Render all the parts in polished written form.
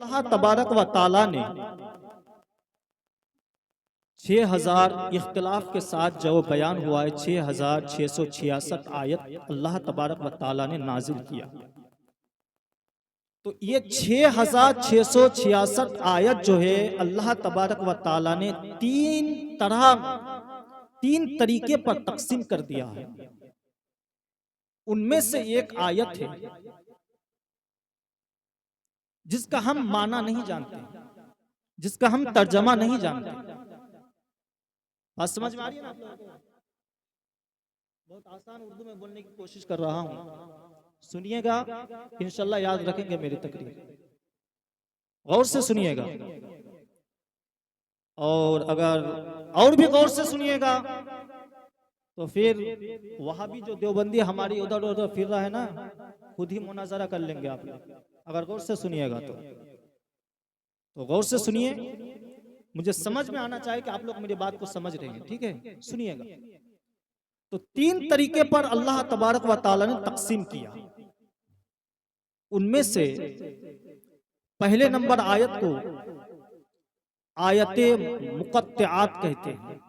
अल्लाह तबारक व ताला ने 6000 इख्तिलाफ के साथ जो बयान हुआ है 6666 आयत अल्लाह तबारक व ताला ने नाजिल किया। तो ये 6666 आयत जो है अल्लाह तबारक व ताला ने तीन तरीके पर तकसीम कर दिया है। उनमें से एक आयत है जिसका हम माना नहीं जानते, जिसका हम तर्जमा नहीं जानते। बात समझ में आ रही है ना आप लोगों को? बहुत आसान उर्दू में बोलने की कोशिश कर रहा हूं, सुनिएगा, इंशाल्लाह याद रखेंगे मेरी तकरीर। गौर से सुनिएगा, और अगर और भी गौर से सुनिएगा तो फिर वहां भी जो देवबंदी हमारी उधर उधर फिर रहा है ना, खुद ही मुनाजरा कर लेंगे आप लोग, अगर गौर से सुनिएगा तो गौर से सुनिए। मुझे समझ में आना चाहिए कि आप लोग मेरी बात को समझ रहे हैं, ठीक है? सुनिएगा। तो तीन तरीके पर अल्लाह तबारक व तआला ने तकसीम किया। उनमें से पहले नंबर आयत को आयते मुक़त्तिआत कहते हैं।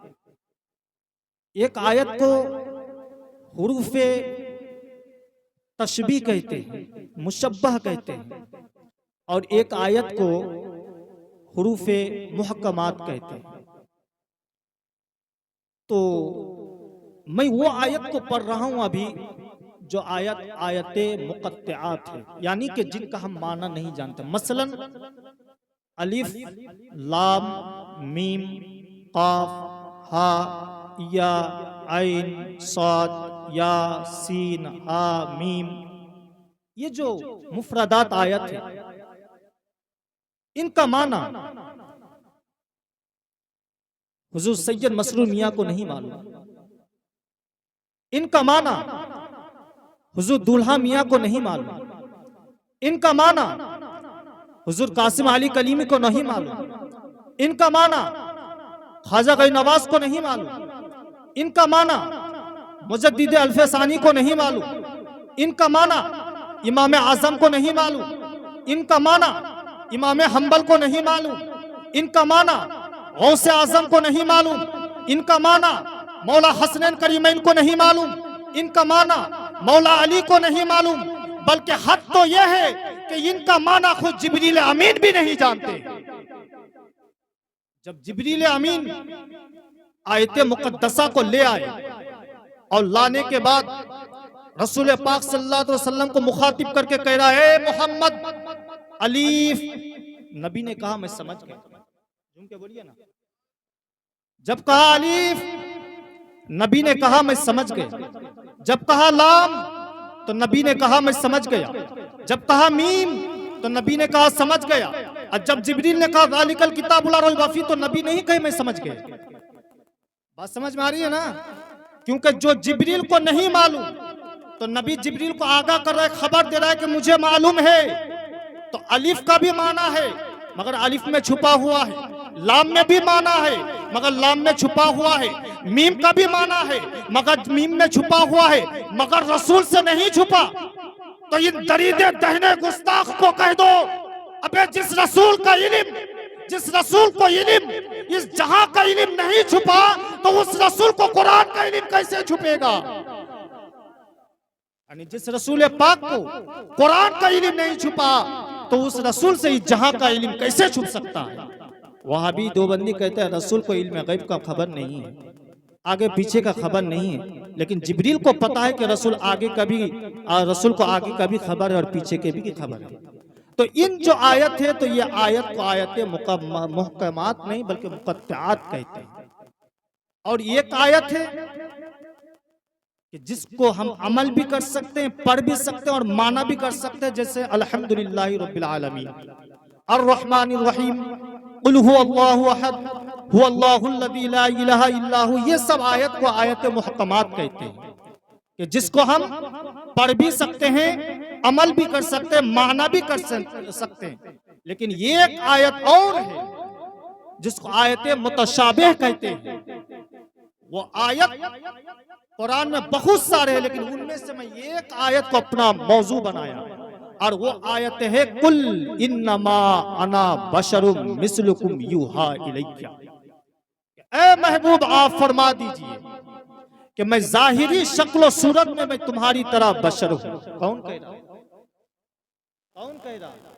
एक आयत को हुरूफे तशबीह कहते हैं, मुशब्बह कहते हैं, और एक आयत को हुरूफे मुहक्कमात कहते हैं। तो मैं वो आयत को पढ़ रहा हूं अभी जो आयते मुक़त्तिआत है, यानी कि जिनका हम माना नहीं जानते। मसलन अलिफ, लाम, मीम, काफ, हा, या, आइन, साद, या, सीन, हा, मीम, ये जो मुफरदात आयत है, इनका माना हुजूर सैयद मसरूर मियां को नहीं मालूम। इनका माना हुजूर दुल्हा मियां को नहीं मालूम। इनका माना हुजूर कासिम अली कलीमी को नहीं मालूम। इनका माना ख्वाजा गई नवाज को नहीं मालूम। इनका माना मुजद्दिद अल्फे सानी को नहीं मालूम। इनका माना इमाम आजम को नहीं मालूम। इनका माना इमाम हम्बल को नहीं मालूम। इनका माना गौसे आजम को नहीं मालूम। इनका माना मौला हसनैन करीमैन को नहीं मालूम। इनका माना मौला अली को नहीं मालूम। बल्कि हद तो यह है कि इनका माना खुद जिब्रील अमीन भी नहीं जानते। जब जिब्रील अमीन आयते मुकद्दसा को ले आए और लाने के बाद रसूल पाक सल्लल्लाहु अलैहि वसल्लम को मुखातिब करके कह रहा है, मोहम्मद अलीफ। नबी ने कहा मैं समझ गया। झूम के बोलिए ना। जब कहा अलीफ, नबी ने कहा मैं समझ गया। जब कहा लाम, तो नबी ने कहा मैं समझ गया। जब कहा मीम, तो नबी ने कहा समझ गया। और जब जिब्रील ने कहा ज़ालिकल किताबुल ला रैब फीह, तो नबी नहीं कहे मैं समझ गया। बात समझ में आ रही है ना? क्योंकि जो जिब्रील को नहीं मालूम, तो नबी जिब्रील को आगाह कर रहा है, खबर दे रहा है कि मुझे मालूम है। तो अलिफ का भी माना है मगर अलिफ में छुपा हुआ है। लाम में भी माना है मगर लाम में छुपा हुआ है। मीम का भी माना है मगर मीम में छुपा हुआ है, मगर रसूल से नहीं छुपा। तो इन दरीदे दहने गुस्ताख को कह दो, अबे जिस रसूल का इल्म, जिस रसूल को इल्म इस जहां का इल्म नहीं छुपा, तो उस रसूल को कुरान का इल्म कैसे छुपेगा? यानी जिस रसूल पाक को कुरान का इल्म नहीं छुपा, तो उस रसूल से इस जहां का इल्म कैसे छुप सकता है? वहां भी देवबंदी कहते हैं रसूल को इल्म गैब का खबर नहीं है, आगे पीछे का खबर नहीं है। लेकिन जिब्रील को पता है कि रसूल आगे कभी, रसूल को आगे का भी खबर है और पीछे के भी खबर है। तो इन जो आयत है, तो ये आयत को आयते मुहक्कमात नहीं बल्कि मुक़त्तिआत कहते हैं। और एक आयत है कि जिसको हम अमल भी कर सकते हैं, पढ़ भी सकते हैं और माना भी कर सकते हैं। जैसे अल्हम्दुलिल्लाहि रब्बिल आलमीन, अर्रहमानिर रहीम, कुल हुवल्लाहु अहद, हुवल्लाहुल्लज़ी ला इलाहा इल्ला हु। ये सब आयत को आयत मुहक्कमात कहते हैं कि जिसको हम पढ़ भी सकते हैं, अमल भी कर सकते हैं, माना भी कर सकते हैं। लेकिन ये एक आयत और है जिसको आयत मुतशाबिह कहते हैं। वो आयत कुरान में बहुत सारे हैं, लेकिन उनमें से मैं एक आयत को अपना मौजू बनाया। और वो आयत है कुल इन्नमा अना बशरुम मिस्लुकुम यूहा इलैया। ऐ महबूब आप फरमा दीजिए कि मैं जाहिरी शक्ल सूरत में मैं तुम्हारी तरह बशर हूं। कौन कह रहा है? कौन कह रहा है?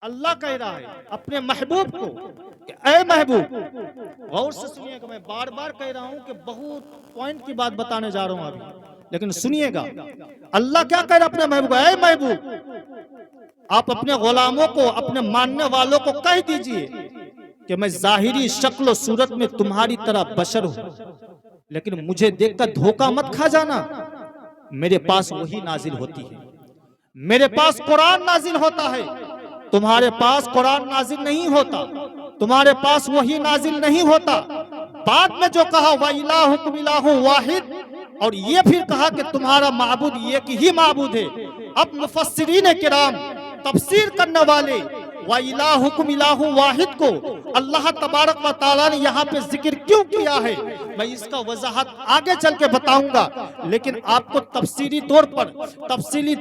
अल्लाह कह रहा है अपने महबूब को कि ऐ महबूब, गौर से सुनिएगा, मैं बार बार कह रहा हूं कि बहुत पॉइंट की बात बताने जा रहा हूं अभी, लेकिन सुनिएगा अल्लाह क्या कह रहा है अपने महबूब को। ऐ महबूब, आप अपने गुलामों को, अपने मानने वालों को कह दीजिए कि मैं जाहिरी शक्ल सूरत में तुम्हारी तरह बशर हूं, लेकिन मुझे देखकर धोखा मत खा जाना। मेरे पास वही नाजिल होती है, मेरे पास कुरान नाजिल होता है, तुम्हारे पास कुरान नाजिल नहीं होता, तुम्हारे पास वही नाजिल नहीं होता। बाद में जो कहा व इलाहुकुम इलाहु वाहिद, और ये फिर कहा कि तुम्हारा माबूद एक ही माबूद है। अब मुफस्सिरीन किराम, तफसीर करने वाले व इलाहुकुम इलाहु वाहिद को अल्लाह तबारक व तआला ने यहाँ पे जिक्र क्यों किया है, मैं इसका वजाहत आगे चल के बताऊंगा, लेकिन आपको तफसीली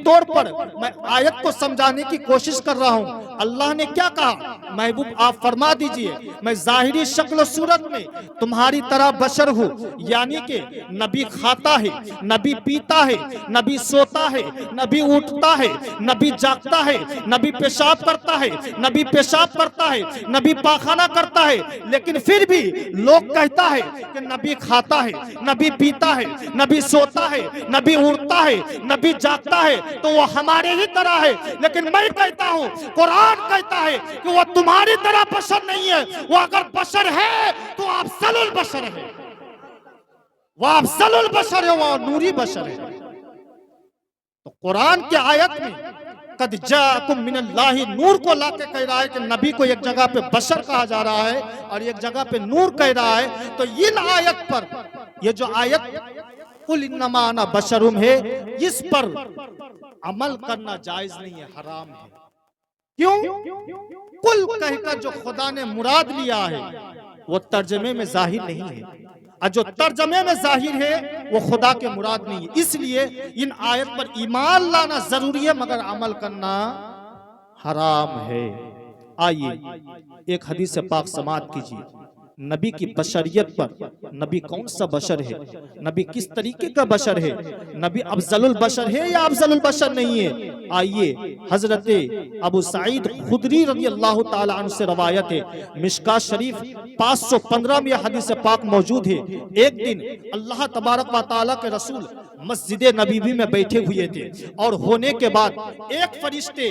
तौर पर मैं आयत को समझाने की कोशिश कर रहा हूँ। अल्लाह ने क्या कहा, महबूब आप फरमा दीजिए मैं जाहिरी शक्ल सूरत में तुम्हारी तरह बशर हूँ, यानी कि नबी खाता है, नबी पीता है, नबी सोता है, नबी उठता है, नबी जागता है, नबी पेशाब करता है, नबी पेशाब करता है, नबी पाखाना करता है, लेकिन फिर भी लोग कहता है कि नबी खाता है, नबी पीता है, नबी सोता है, नबी उड़ता है, नबी जागता है, तो वो हमारे ही तरह है। लेकिन मैं कहता हूँ, कुरान कहता है कि वो तुम्हारी तरह बशर नहीं है, वो अगर बशर है तो अफजलुल बशर है, वो अफजलुल बशर है, वो नूरी बशर है। तो कुरान की आयत में कद जाकुम मिनल्लाहि नूर को लाके कह रहा है कि नबी को एक जगह पे बशर कहा जा रहा है और एक जगह पे नूर कह रहा है। तो इन आयत पर, ये जो आयत कुल इन्नमा अना बशरुम है, इस पर अमल करना जायज नहीं है, हराम है। क्यों? कुल कहकर जो खुदा ने मुराद लिया है वो तर्जमे में जाहिर नहीं है, और जो तर्जमे में जाहिर है वो खुदा के मुराद नहीं है। इसलिए इन आयत पर ईमान लाना जरूरी है, मगर अमल करना हराम है। आइए एक हदीस से पाक समाअत कीजिए, नबी की बशरियत पर। नबी कौन सा बशर है, नबी किस तरीके का बशर है, नबी अफजलुल बशर है या अफजलुल बशर नहीं है। आइए हजरत अबू सईद खुदरी रज़ी अल्लाह ताला अन्हु से रवायत है, मिशकात शरीफ 515 में हदीस पाक मौजूद है। एक दिन अल्लाह तबारक व तआला के रसूल मस्जिद नबी में बैठे हुए थे, और होने के बाद एक फरिश्ते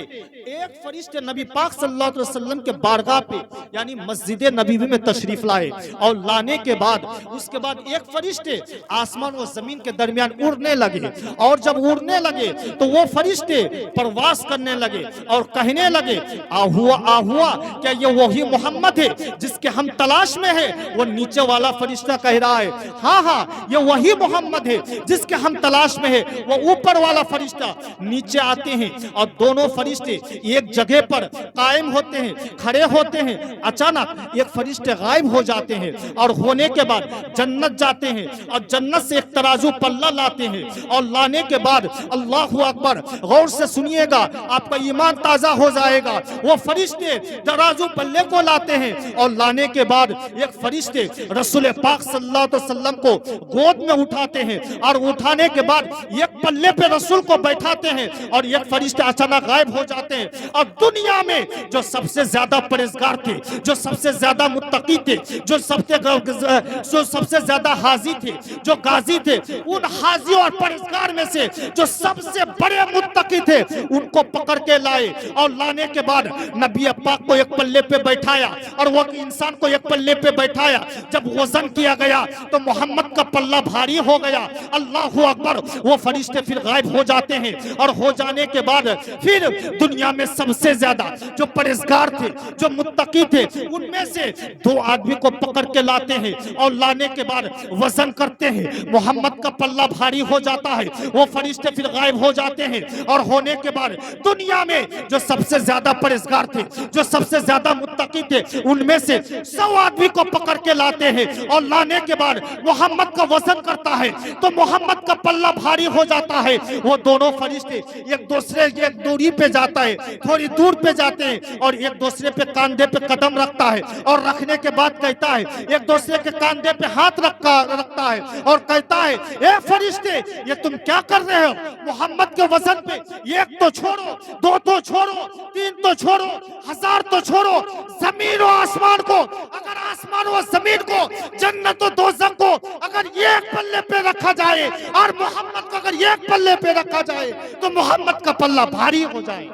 नबी पाक सल्लल्लाहु अलैहि वसल्लम के बारगाह पे यानी मस्जिद नबी में तशरीफ लाए, और लाने के बाद उसके बाद एक फरिश्ते आसमान और जमीन के दरमियान उड़ने लगे, और जब उड़ने लगे तो वो फरिश्ते प्रवास करने लगे और कहने लगे आहुआ क्या ये वही मोहम्मद है जिसके हम तलाश में है। वो नीचे वाला फरिश्ता कह रहा है हाँ ये वही मोहम्मद है जिसके हम तलाश में है। वो ऊपर वाला फरिश्ता नीचे आते हैं और दोनों फरिश्ते एक जगह पर कायम होते हैं, खड़े होते हैं। अचानक एक फरिश्ते गायब हो जाते हैं, और होने के बाद जन्नत जाते हैं और जन्नत से एक तराजू पल्ला लाते हैं, और लाने के बाद अल्लाहु अकबर, गौर से सुनिएगा आपका ईमान ताजा हो जाएगा। वो फरिश्ते तराजू पल्ले को लाते हैं, और लाने के बाद एक फरिश्ते रसूल पाक सल्लल्लाहु अलैहि वसल्लम को गोद में उठाते हैं, और उठाने के बाद एक पल्ले पे रसूल को बैठाते हैं, और एक फरिश्ते अचानक गायब हो जाते हैं। और दुनिया में जो सबसे ज्यादा परहेजगार थे, जो सबसे ज्यादा मुत्तकी थे, जो सबसे ज्यादा हाजी थे, जो गाजी थे, उन हाजियों और परहेजगार में से जो सबसे बड़े मुत्तकी थे उनको पकड़ के लाए, और लाने के बाद नबी पाक को एक पल्ले पे बैठाया और वो इंसान को एक पल्ले पे बैठाया। जब वजन किया गया तो मोहम्मद का पल्ला भारी हो गया। अल्लाहु अकबर, वो फरिश्ते फिर गायब हो जाते हैं, और हो जाने के बाद फिर दुनिया में सबसे ज्यादा जो परहेजगार थे, जो मुत्तकी थे, उनमें से दो आदमी को पकड़ के लाते हैं और लाने के बाद वजन करते हैं, मोहम्मद का पल्ला भारी हो जाता है, वो फरिश्ते फिर गायब हो जाते हैं। और होने के बाद दुनिया में जो सबसे ज्यादा परहेजगार थे, जो सबसे ज्यादा मुत्तकी थे, उनमें से 100 आदमी को पकड़ के लाते हैं और लाने के बाद मोहम्मद का वजन करता है तो मोहम्मद का पल्ला भारी हो जाता है। वो दोनों फरिश्ते एक दूसरे एक दूरी पे जाता है, थोड़ी दूर पे जाते हैं और एक दूसरे पे कंधे पे कदम रखता है और रखने के बाद कहता है, एक दूसरे के कंधे पे हाथ रखता है और कहता है, ए फरिश्ते ये तुम क्या कर रहे हो? मोहम्मद के वजन पे एक तो छोड़ो, दो तो छोड़ो, तीन तो छोड़ो, 1000 तो छोड़ो, जमीन और आसमान को, अगर आसमान और जमीन को, जन्नत और दोज़ख को अगर एक पल्ले पे रखा जाए और मोहम्मद को अगर एक पल्ले पे रखा जाए तो मोहम्मद का पल्ला भारी हो जाए।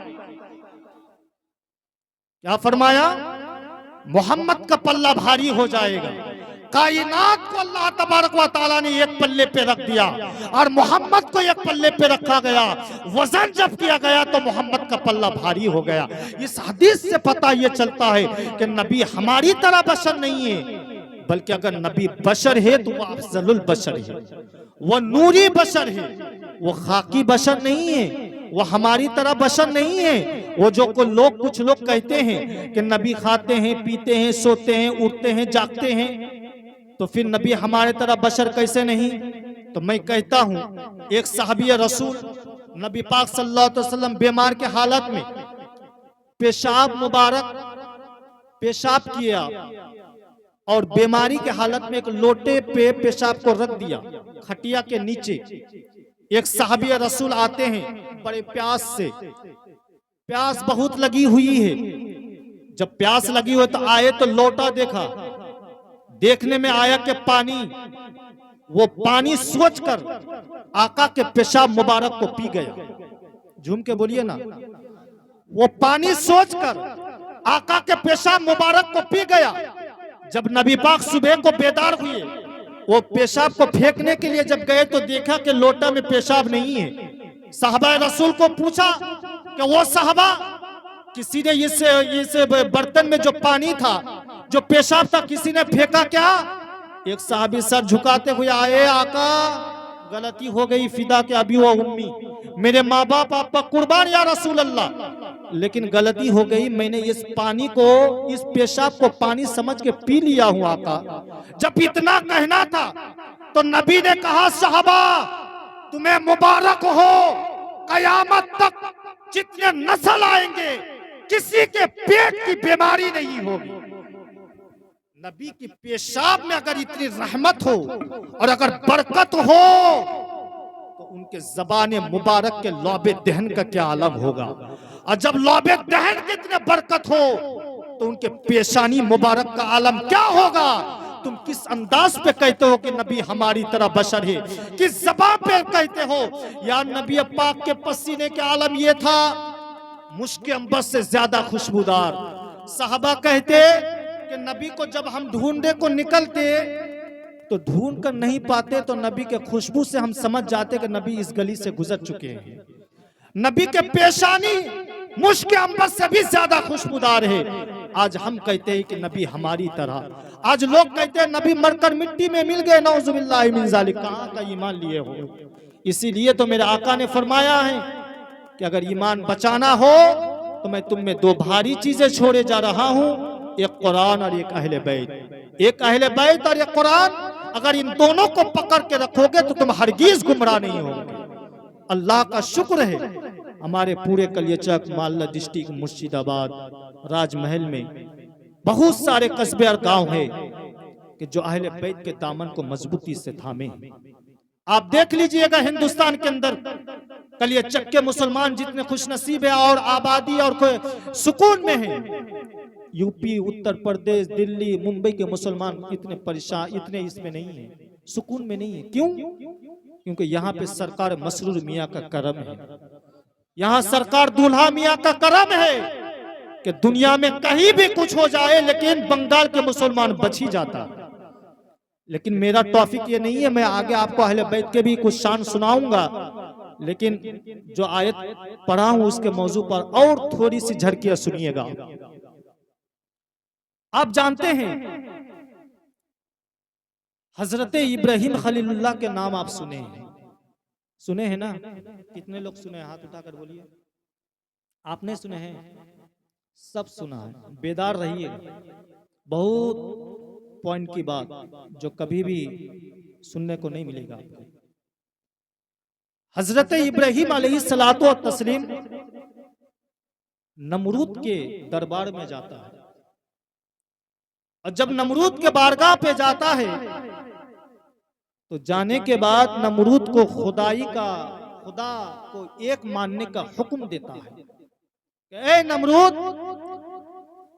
क्या फरमाया? मोहम्मद का पल्ला भारी हो जाएगा। कायनात को अल्लाह तबारक व तआला ने एक पल्ले पे रख दिया और मोहम्मद को एक पल्ले पे रखा गया। वजन जब किया गया तो मोहम्मद का पल्ला भारी हो गया। इस हदीस से पता ये चलता है कि नबी हमारी तरह बशर नहीं है, बल्कि अगर नबी बशर है तो वह अफजलुल बशर है, वह नूरी बशर है, वो खाकी बशर नहीं है, वो हमारी तरह बशर नहीं है। वो जो कुछ लोग कहते हैं कि नबी खाते हैं, पीते हैं, सोते हैं, उठते हैं, जागते हैं, तो फिर नबी हमारे तरह बशर कैसे नहीं? तो मैं कहता हूं, एक सहाबी रसूल नबी पाक सल्लल्लाहु अलैहि वसल्लम बीमार के हालत में पेशाब मुबारक पेशाब किया और बीमारी के हालत में एक लोटे पे पेशाब को रख दिया खटिया के नीचे। एक सहाबी रसूल आते हैं बड़े प्यास से, प्यास बहुत लगी हुई है। जब प्यास लगी हो तो आए तो लोटा देखा, देखने में आया कि पानी, वो पानी सोच कर आका के पेशाब मुबारक को पी गया। झूम के बोलिए ना, वो पानी सोच कर आका के पेशाब मुबारक को पी गया। जब नबी पाक सुबह को बेदार हुए, वो पेशाब को फेंकने के लिए जब गए तो देखा कि लोटा में पेशाब नहीं है। साहबा रसूल को पूछा कि वो साहबा, किसी ने इस बर्तन में जो पानी था, जो पेशाब था, किसी ने फेंका क्या? एक साहबी सर झुकाते हुए आए, आका गलती हो गई, फिदा के अभी वो उम्मी, मेरे माँ बाप आपका कुर्बान या रसूल अल्लाह, लेकिन गलती हो गई, मैंने इस पानी को, इस पेशाब को पानी समझ के पी लिया हूँ आका। जब इतना कहना था तो नबी ने कहा, साहबा तुम्हें मुबारक हो, कयामत तक जितने नस्ल आएंगे किसी के पेट की बीमारी नहीं होगी। नबी की पेशाब में अगर इतनी रहमत हो और अगर बरकत हो तो उनके ज़बान मुबारक के लौबे दहन का क्या आलम होगा। और जब लौबे दहन की इतने बरकत हो तो उनके पेशानी मुबारक का आलम क्या होगा। तुम किस अंदाज पे कहते हो कि नबी हमारी तरह बशर है, किस ज़बान पे कहते हो। या नबी पाक के पसीने के आलम ये था, मुश्क अंबर से ज्यादा खुशबूदार। साहबा कहते कि नबी को जब हम ढूंढने को निकलते तो ढूंढ कर नहीं पाते तो नबी के खुशबू से हम समझ जाते कि नबी इस गली से गुजर चुके हैं। नबी के पेशानी मुश्क अंबर से भी ज्यादा खुशबूदार है। आज हम कहते हैं कि नबी हमारी तरह। आज लोग कहते हैं नबी मरकर मिट्टी में मिल गए, नौजुबिल्लाहि मिन ज़ालिक। कहां का ईमान लिए हो। इसीलिए तो मेरे आका ने फरमाया है कि अगर ईमान बचाना हो तो मैं तुम में 2 भारी चीजें छोड़े जा रहा हूं, एक कुरान और एक अहले बैत। एक अहले बैत और एक कुरान, अगर इन दोनों को पकड़ के रखोगे तो तुम हरगिज गुमराह नहीं होगे। अल्लाह का शुक्र है हमारे पूरे कलियचक, मालदा डिस्ट्रिक्ट, मुर्शिदाबाद, राजमहल में बहुत सारे कस्बे और गांव है कि जो अहले बैत के दामन को मजबूती से थामे। आप देख लीजिएगा हिंदुस्तान के अंदर कलियचक के मुसलमान जितने खुशनसीब है और आबादी और सुकून में है, यूपी, उत्तर प्रदेश, दिल्ली, मुंबई के मुसलमान इतने परेशान, इतने इसमें नहीं है, सुकून में नहीं है। क्यों? क्योंकि यहाँ पे सरकार मसरूर मियाँ का करम है। यहाँ सरकार दूल्हा मियाँ का करम है कि दुनिया में कहीं भी कुछ हो जाए लेकिन बंगाल के मुसलमान बच ही जाता। लेकिन मेरा टॉपिक ये नहीं है, मैं आगे आपको अहले बैत के भी कुछ शान सुनाऊंगा, लेकिन जो आयत पढ़ा हूं उसके मौजू पर और थोड़ी सी झलकियां सुनिएगा। आप जानते हैं हजरत इब्राहिम खलीलुल्लाह के नाम आप सुने हैं ना? कितने लोग सुने हैं? हाथ उठाकर बोलिए। आपने सुने हैं? सब सुना है। बेदार रहिए। बहुत पॉइंट की बात जो कभी भी सुनने को नहीं मिलेगा आपको। हजरत इब्राहिम अलैहिस्सलातो व तस्लीम नमरूद के दरबार में जाता है, और जब नमरूद के बारगाह पे जाता है तो जाने के बाद नमरूद को खुदा को एक मानने का हुक्म देता है कि ए नमरूद,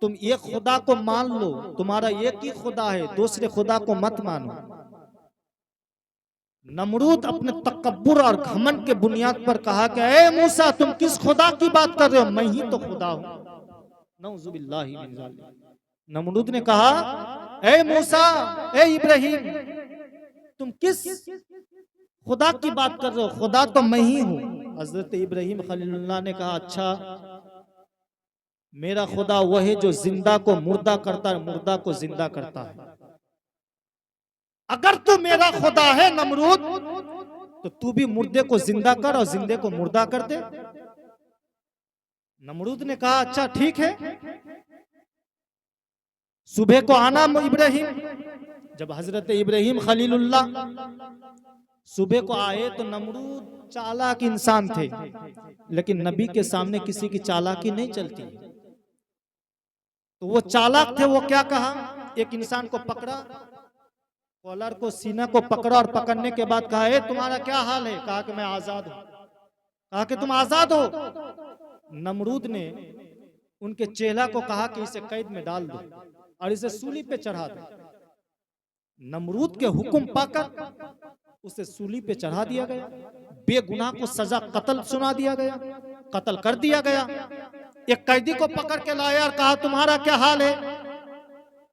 तुम एक खुदा को मान लो, तुम्हारा एक ही खुदा है, दूसरे खुदा को मत मानो। नमरूद अपने तकब्बुर और घमंड के बुनियाद पर कहा कि ए मूसा, तुम किस खुदा की बात कर रहे हो? मैं ही तो खुदा हूं। नऊजुबिल्लाहि मिन ज़ालिक। नमरूद ने कहा, ए मूसा, ए इब्राहिम, तुम किस खुदा की बात कर रहे हो? खुदा तो मैं ही हूं। हजरत इब्राहिम खलीलुल्लाह ने कहा, अच्छा, मेरा खुदा वह है जो जिंदा को मुर्दा करता है, मुर्दा को जिंदा करता है। अगर तू मेरा खुदा है नमरूद, तो तू भी मुर्दे को जिंदा कर और जिंदे को मुर्दा कर दे। नमरूद ने कहा, अच्छा ठीक है, सुबह को आना इब्राहिम। जब हजरत इब्राहिम खलीलुल्लाह सुबह को आए तो नमरूद चालाक इंसान थे, लेकिन नबी के सामने किसी की चालाकी नहीं चलती। तो वो चालाक थे। वो क्या कहा? एक इंसान को पकड़ा, कॉलर को, सीना को पकड़ा, और पकड़ने के बाद कहा, ए तुम्हारा क्या हाल है? कहा कि मैं आजाद हूं। कहा कि तुम आजाद हो? नमरूद ने उनके चेला को कहा कि इसे कैद में डाल दो और इसे सूली पे चढ़ा दो। नमरूद के हुक्म पाकर उसे सूली पे चढ़ा दिया गया। बेगुनाह को सजा कत्ल सुना दिया गया, कत्ल कर दिया गया। एक कैदी को पकड़ के लाया और कहा, तुम्हारा क्या हाल है?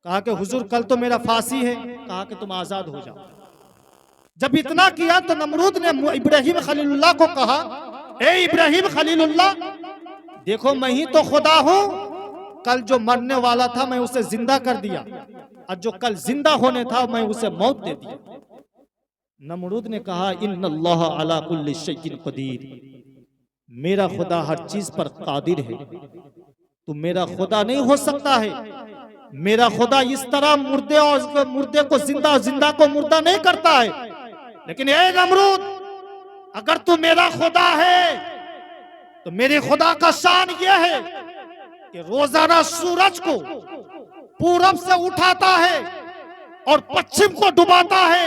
कहा कि हुजूर, कल तो मेरा फांसी है। कहा कि तुम आजाद हो जाओ। जब इतना किया तो नमरूद ने इब्राहिम खलीलुल्लाह को कहा, ए इब्राहिम खलीलुल्लाह, देखो मैं ही तो खुदा हूं। कल जो मरने वाला था मैं उसे जिंदा कर दिया, और जो कल जिंदा होने था मैं उसे मौत दे दिया। नमरूद ने कहा, इन्नल्लाह अला कुल्लि शैइन कदीर, मेरा खुदा हर चीज पर कादिर है। तुम मेरा खुदा नहीं हो सकता है। मेरा खुदा इस तरह मुर्दे को जिंदा, जिंदा को मुर्दा नहीं करता है। लेकिन ए नमरूद, अगर तू मेरा खुदा है तो मेरे खुदा का शान यह है कि रोजाना सूरज को पूरब से उठाता है और पश्चिम को डुबाता है।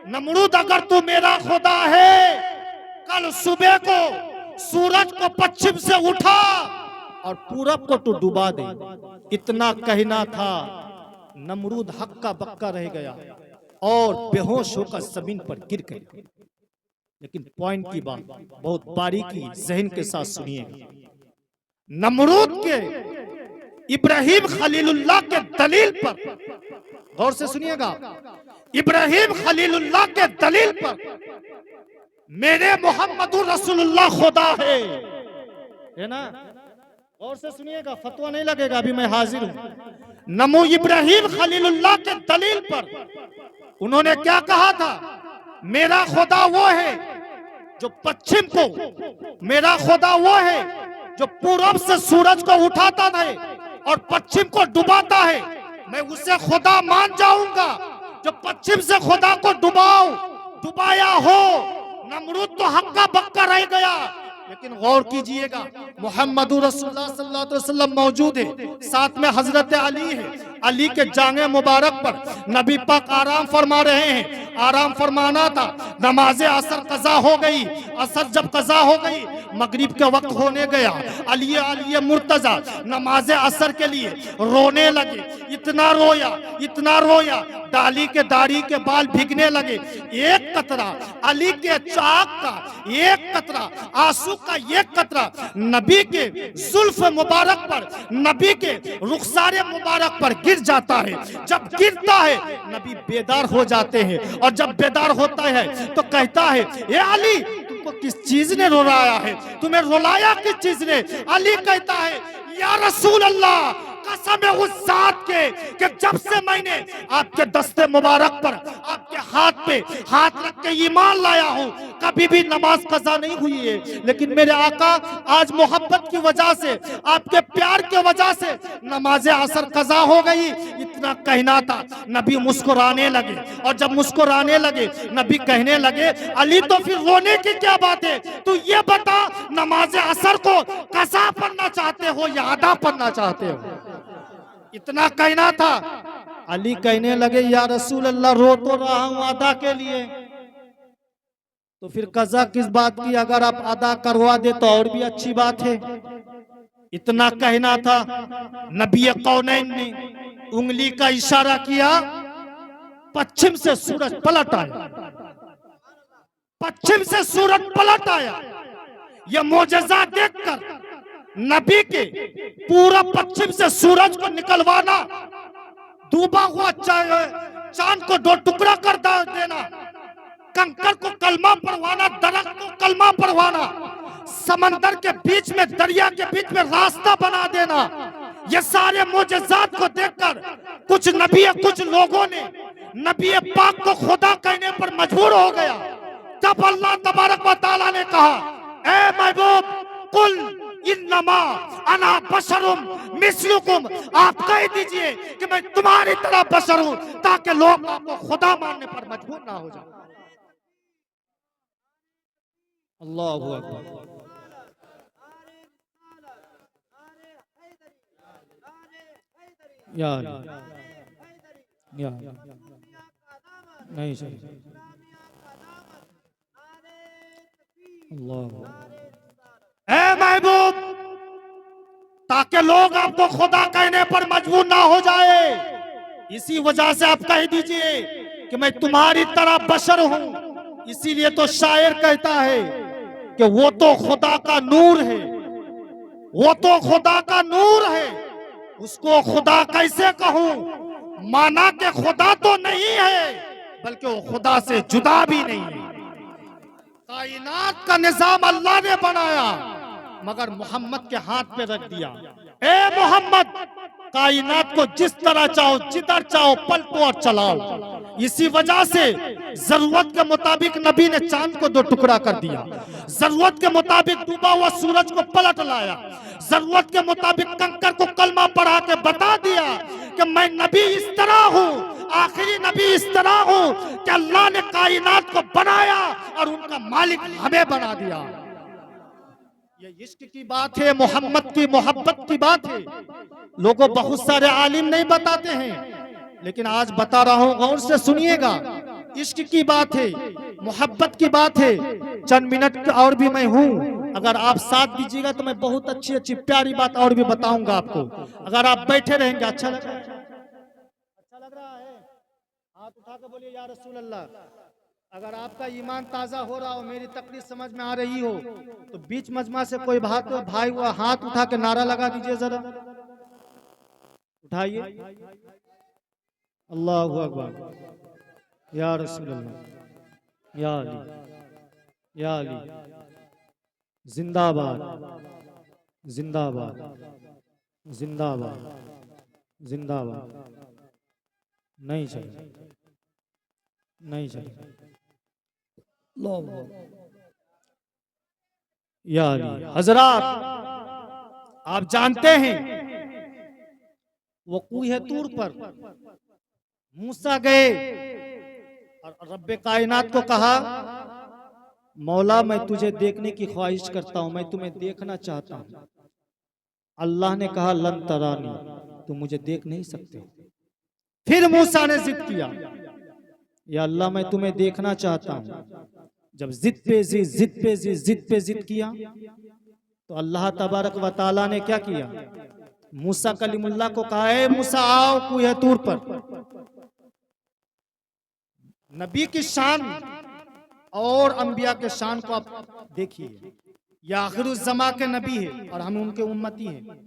नमरूद, अगर तू मेरा खुदा है, कल सुबह को सूरज को पश्चिम से उठा और पूरब को तू डुबा दे। इतना कहना था। नमरूद हक्का बक्का रह गया और बेहोश होकर जमीन पर गिर गया। लेकिन पॉइंट की बात बहुत बारीकी जहन के साथ सुनिए। नमरूद के इब्राहिम खलीलुल्लाह के दलील पर गौर से सुनिएगा। इब्राहिम खलीलुल्लाह के दलील पर मेरे मोहम्मदुर रसूलुल्लाह खुदा है ना? गौर से सुनिएगा, फतवा नहीं लगेगा, अभी मैं हाजिर हूं। नमो इब्राहिम खलीलुल्लाह के दलील पर उन्होंने क्या कहा था? मेरा खुदा वो है जो पश्चिम को, मेरा खुदा वो है जो पूरब से सूरज को उठाता है और पश्चिम को डुबाता है। मैं उसे खुदा मान जाऊंगा जो पश्चिम से खुदा को डुबाया हो। नमरूद तो हक्का बक्का रह गया। लेकिन गौर कीजिएगा, मुहम्मदुर रसूलुल्लाह सल्लल्लाहु अलैहि वसल्लम मौजूद है, साथ में हजरत अली है। अली के जांगे मुबारक पर नबी पाक आराम फरमा रहे हैं। आराम फरमाना था। नमाज असर कज़ा हो गई। असर जब कज़ा हो गई, मगरिब के वक्त होने गया। अली मुर्तजा नमाज असर के लिए रोने लगे। इतना रोया डाली के दाढ़ी के बाल भीगने लगे। एक कतरा अली के चाक का, एक कतरा आंसू का, एक कतरा नबी के जुल्फ मुबारक पर, नबी के रुखसारे मुबारक पर गिर जाता है। जब गिरता है नबी बेदार हो जाते हैं, और जब बेदार होता है तो कहता है, ए अली, तुमको किस चीज ने रुलाया है? तुम्हें रुलाया किस चीज ने? अली कहता है, या रसूल अल्लाह, कसम है उस जात के कि जब से मैंने आपके दस्ते मुबारक पर आपके हाथ पे हाथ रख के ईमान लाया हूं, कभी भी नमाज कज़ा नहीं हुई है। लेकिन मेरे आका आज मोहब्बत की वजह से, आपके प्यार की वजह से नमाज असर कज़ा हो गई। इतना कहना था, नबी मुस्कुराने लगे, और जब मुस्कुराने लगे नबी कहने लगे, अली तो फिर रोने की क्या बात है, तू ये बता नमाज असर को कज़ा पढ़ना चाहते हो या अदा पढ़ना चाहते हो। इतना कहना था। अली कहने लगे, या रसूल अल्लाह रो तो रहा हूं अदा के लिए, तो फिर कज़ा किस बात की, अगर आप अदा करवा दे तो और भी अच्छी बात है। इतना कहना था। नबी कौनैन ने उंगली का इशारा किया, पश्चिम से सूरज पलट आया, पश्चिम से सूरज पलट आया। यह मोजज़ा देखकर नबी के पूरा पश्चिम से सूरज को निकलवाना, डूबा हुआ चांद को दो टुकड़ा कर देना, कंकर को कलमा पढ़वाना, दरख्त को कलमा पढ़वाना, समंदर के बीच में, दरिया के बीच में रास्ता बना देना, ये सारे मोजज़ात को देखकर कुछ नबी, कुछ लोगों ने नबी पाक को खुदा कहने पर मजबूर हो गया। तब अल्लाह तबारक व तआला ने कहा, ए महबूब कुल इन्नमा अना बशरुम मिस्लुकुम, आप कह दीजिए कि मैं तुम्हारी तरह बशर हूं, ताकि लोग आपको खुदा मानने पर मजबूर ना हो जाए। अल्लाहु अकबर। या नहीं सही। अल्लाह, ऐ महबूब, ताकि लोग आपको खुदा कहने पर मजबूर ना हो जाए, इसी वजह से आप कह दीजिए कि मैं तुम्हारी तरह बशर हूं। इसीलिए तो शायर कहता है कि वो तो खुदा का नूर है, वो तो खुदा का नूर है, उसको खुदा कैसे कहूं, माना कि खुदा तो नहीं है, बल्कि वो खुदा से जुदा भी नहीं है। कायनात का निजाम अल्लाह ने बनाया, मगर मोहम्मद के हाथ पे रख दिया। ए मोहम्मद, कायनात को जिस तरह चाहो, जिधर चाहो पलटो और चलाओ। इसी वजह से जरूरत के मुताबिक नबी ने चांद को दो टुकड़ा कर दिया, जरूरत के मुताबिक डूबा हुआ सूरज को पलट लाया, जरूरत के मुताबिक कंकर को कलमा पढ़ा के बता दिया कि मैं नबी इस तरह हूँ, आखिरी नबी इस तरह हूँ कि अल्लाह ने कायनात को बनाया और उनका मालिक हमें बना दिया। ये इश्क की बात है, मोहम्मद की मोहब्बत की बात है। लोगों बहुत सारे आलिम नहीं बताते हैं, लेकिन आज बता रहा हूं, गौर से सुनिएगा। इश्क की बात है, मोहब्बत की बात है। चंद मिनट और भी मैं हूं, अगर आप साथ दीजिएगा तो मैं बहुत अच्छी अच्छी प्यारी बात और भी बताऊंगा आपको। अगर आप बैठे रहेंगे, अच्छा लग रहा है, अच्छा लग रहा है, हाथ उठा के बोलिए या रसूल अल्लाह। अगर आपका ईमान ताजा हो रहा हो, मेरी तकरीर समझ में आ रही हो, तो बीच मजमा से कोई भाई हुआ हाथ उठा के नारा लगा दीजिए, जरा उठाइए। अल्लाहु अकबर, या रसूल अल्लाह, या अली, या अली, जिंदाबाद, जिंदाबाद, जिंदाबाद, जिंदाबाद। नहीं चाहिए, नहीं चाहिए। या अली। हजरात, आप जानते हैं वो कूहे तूर पर मूसा गए और रब्बे कायनात को कहा, मौला मैं तुझे देखने की ख्वाहिश करता हूं, मैं तुम्हें देखना चाहता हूं। अल्लाह ने कहा, लन तरानी, तुम मुझे देख नहीं सकते। फिर मूसा ने जिद किया, या अल्लाह मैं तुम्हें देखना चाहता हूं। जब जिद पे जिद किया, तो अल्लाह तबारक व तआला ने क्या किया, मूसा कलीमुल्लाह को कहा, ए मूसा आओ कूहे तूर पर। नबी की शान और अंबिया के शान को आप देखिए, ये आखिरुज़्ज़मा के नबी है और हम उनके उम्मती हैं,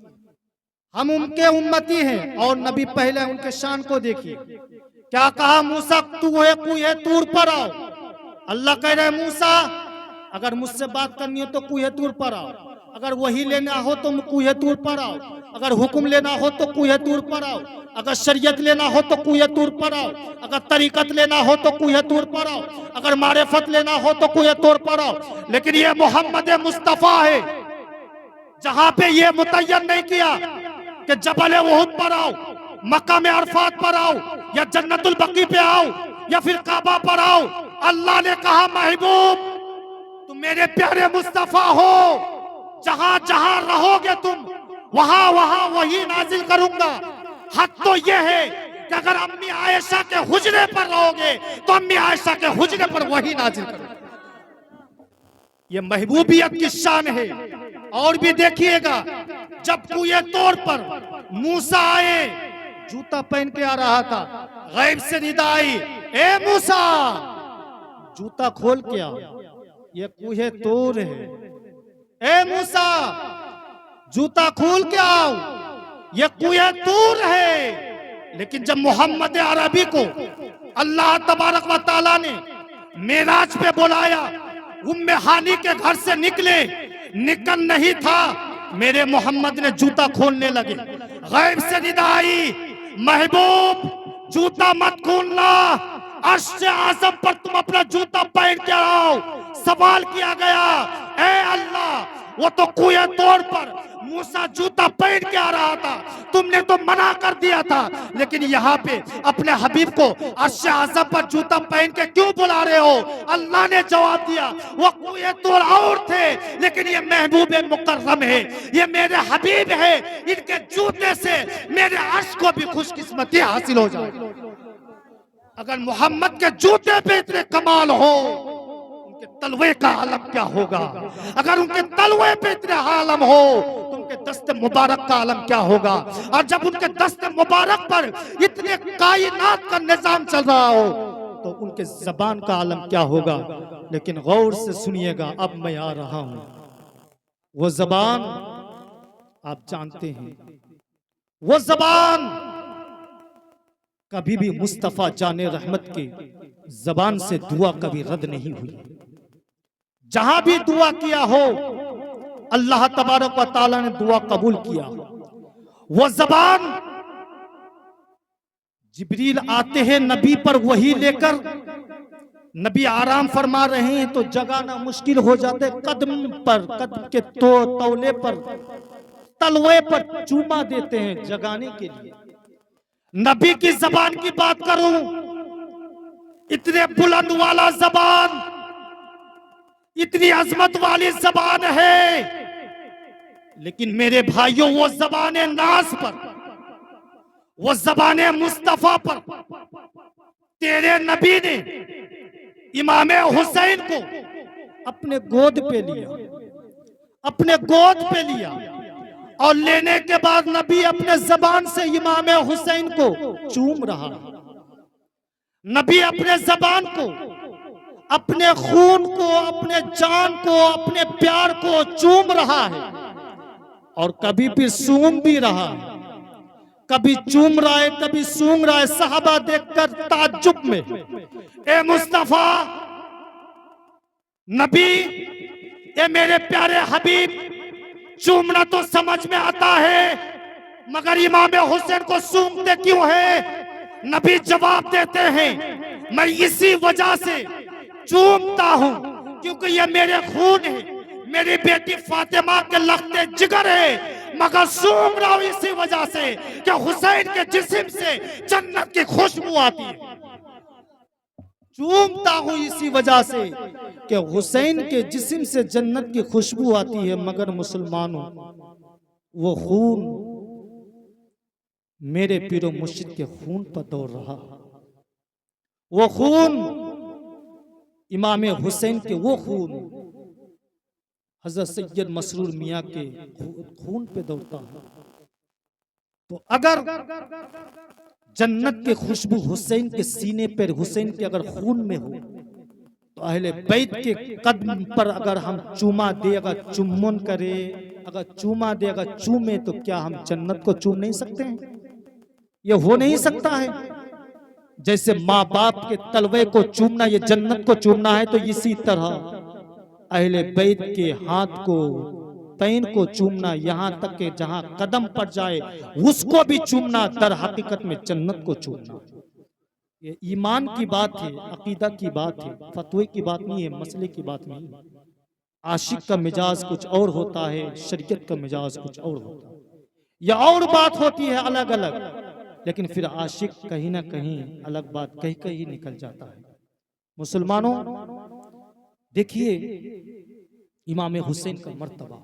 हम उनके उम्मती हैं और नबी पहले, उनके शान को देखिए। क्या कहा, मूसा तू है कूहे तूर पर आओ। अल्लाह कह रहे मूसा, अगर मुझसे बात करनी हो तो कूहे तूर पर आओ। अगर वही लेना हो तो कुए तूर पर आओ, अगर हुक्म लेना हो तो कुए तूर पर आओ, अगर शरीयत लेना हो तो कुए तूर पर आओ, अगर तरीकत लेना हो तो कुए तूर पर आओ, अगर मारिफत लेना हो तो कुए तूर पर आओ। लेकिन ये मोहम्मद मुस्तफा है, जहां पे ये मुतय्यन नहीं किया कि जबल उहुद पर आओ, मक्का में अरफात पर आओ, या जन्नतुल बकी पे आओ, या फिर काबा पर आओ। अल्लाह ने कहा महबूब तुम मेरे प्यारे मुस्तफा हो, जहां जहां रहोगे तुम वहां वहां वही नाजिल करूंगा। हद तो यह है कि अगर अम्मी आयशा के हुजरे पर रहोगे तो अम्मी आयशा के हुजरे पर वही नाजिल करूंगा। ये महबूबियत की शान है। और भी देखिएगा, जब कुए तौर पर मूसा आए, जूता पहन के आ रहा था, गैब से निदा आई, ए मूसा जूता खोल के आओ, ये कुए तौर है। ए मूसा जूता खोल के आओ, ये कुए तूर है। लेकिन जब मोहम्मद अरबी को अल्लाह तबारक व तआला ने मेराज पे बुलाया, उम्मे हानी के घर से निकल नहीं था, मेरे मोहम्मद ने जूता खोलने लगे। गैब से निदा आई, महबूब जूता मत खोलना, अर्श से आज़म पर तुम अपना जूता पहन के आओ। सवाल किया गया, ए अल्लाह वो तो कुए तौर पर मूसा जूता पहन के आ रहा था, तुमने तो मना कर दिया था, लेकिन यहाँ पे अपने हबीब को अर्श आज़म पर जूता पहन के क्यों बुला रहे हो? अल्लाह ने जवाब दिया, वो कुए तौर और थे, लेकिन ये महबूब मुकर्रम है, ये मेरे हबीब है, इनके जूते से मेरे अर्श को भी खुशकिस्मती हासिल हो जाए। अगर मोहम्मद के जूते पे इतने कमाल हो, उनके तलवे का आलम क्या होगा? अगर उनके तलवे पे इतने आलम हो तो उनके दस्त मुबारक का आलम क्या होगा? और जब उनके दस्त मुबारक पर इतने कायनात का निजाम चल रहा हो तो उनके जबान का आलम क्या होगा? लेकिन गौर से सुनिएगा, अब मैं आ रहा हूं। वो जबान आप जानते हैं, वो जबान कभी भी मुस्तफा जाने रहमत के जबान से दुआ कभी रद्द नहीं हुई। जहां भी दुआ किया हो अल्लाह तबारक व तआला ने दुआ कबूल किया। वो जबान जिब्रील आते हैं नबी पर वही लेकर, नबी आराम फरमा रहे हैं तो जगाना मुश्किल हो जाते, कदम के तौले पर तलवे पर चूमा देते हैं जगाने के लिए। नबी की जबान की बात करूं, इतने बुलंद वाला जबान, इतनी अजमत वाली जबान है, लेकिन मेरे भाइयों वो जबाने नाज पर, वो जबाने मुस्तफा पर तेरे नबी ने इमाम हुसैन को अपने गोद पे लिया, अपने गोद पे लिया, और लेने के बाद नबी अपने जबान से इमाम हुसैन को चूम रहा। नबी अपने जबान को, अपने खून को, अपने जान को, अपने प्यार को चूम रहा है, और कभी फिर सूंघ भी रहा है, कभी चूम रहा है, कभी सूंघ रहा है। सहाबा देखकर ताज्जुब में, ए मुस्तफा नबी, ए मेरे प्यारे हबीब, चूमना तो समझ में आता है, मगर इमाम हुसैन को सूंघते क्यों है? नबी जवाब देते हैं, मैं इसी वजह से चूमता हूं क्योंकि ये मेरे खून है, मेरी बेटी फातिमा के लख्ते जिगर है, मगर सूंघ रहा हूं इसी वजह से कि हुसैन के जिस्म से जन्नत की खुशबू आती है। चूमता हूं इसी वजह से कि हुसैन के जिस्म से जन्नत की खुशबू आती है, मगर मुसलमानों वो खून मेरे पीरो मुर्शिद के खून पर दौड़ रहा, वो खून इमाम हुसैन के, वो खून हजरत सैयद मसरूर मियाँ के खून पे दौड़ता है। तो अगर जन्नत की खुशबू हुसैन के सीने पर, हुसैन के अगर खून में हो, तो अहले बैत के कदम पर अगर हम चूमा दे, अगर चुम्बन करे, अगर चूमा दे, अगर चूमे, तो क्या हम जन्नत को चूम नहीं सकते हैं? ये हो नहीं सकता है। जैसे माँ बाप के तलवे को चूमना ये जन्नत को चूमना है, तो इसी तरह अहले बैत के हाथ को तैन को चूमना, यहाँ तक के जहाँ कदम पड़ जाए उसको भी चूमना, दर हकीकत में जन्नत को चूमना। ये ईमान की बात है, अकीदा की बात है, फतवे की बात नहीं है, मसले की बात नहीं है। आशिक का मिजाज कुछ और होता है, शरीयत का मिजाज कुछ और होता है, या और बात होती है अलग अलग, लेकिन फिर आशिक कहीं ना कहीं अलग बात कहीं कहीं निकल जाता है। मुसलमानों देखिए, इमाम हुसैन का मर्तबा,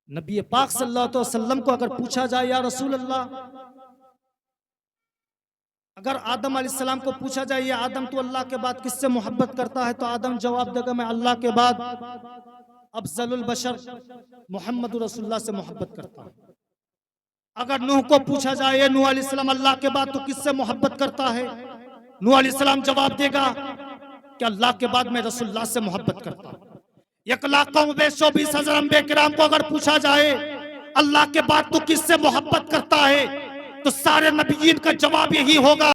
नबी पाक सल्लल्लाहु अलैहि वसल्लम को अगर पूछा जाए या रसूल अल्लाह, अगर आदम अलैहिस्सलाम को पूछा जाए ये आदम तो अल्लाह के बाद किससे मोहब्बत करता है, तो आदम जवाब देगा मैं अल्लाह के बाद अफजलुल बशर मोहम्मद रसूलुल्लाह से मोहब्बत करता हूं। अगर नूह को पूछा जाए ये नूह अलैहिस्सलाम अल्लाह के बाद तो किससे मोहब्बत करता है, नूह अलैहिस्सलाम जवाब देगा कि अल्लाह के बाद मैं रसूलुल्लाह से मोहब्बत करता हूं। 1,20,000 अंबिया किराम को अगर पूछा जाए अल्लाह के बाद तो किससे मोहब्बत करता है, तो सारे नबीयीन का जवाब यही होगा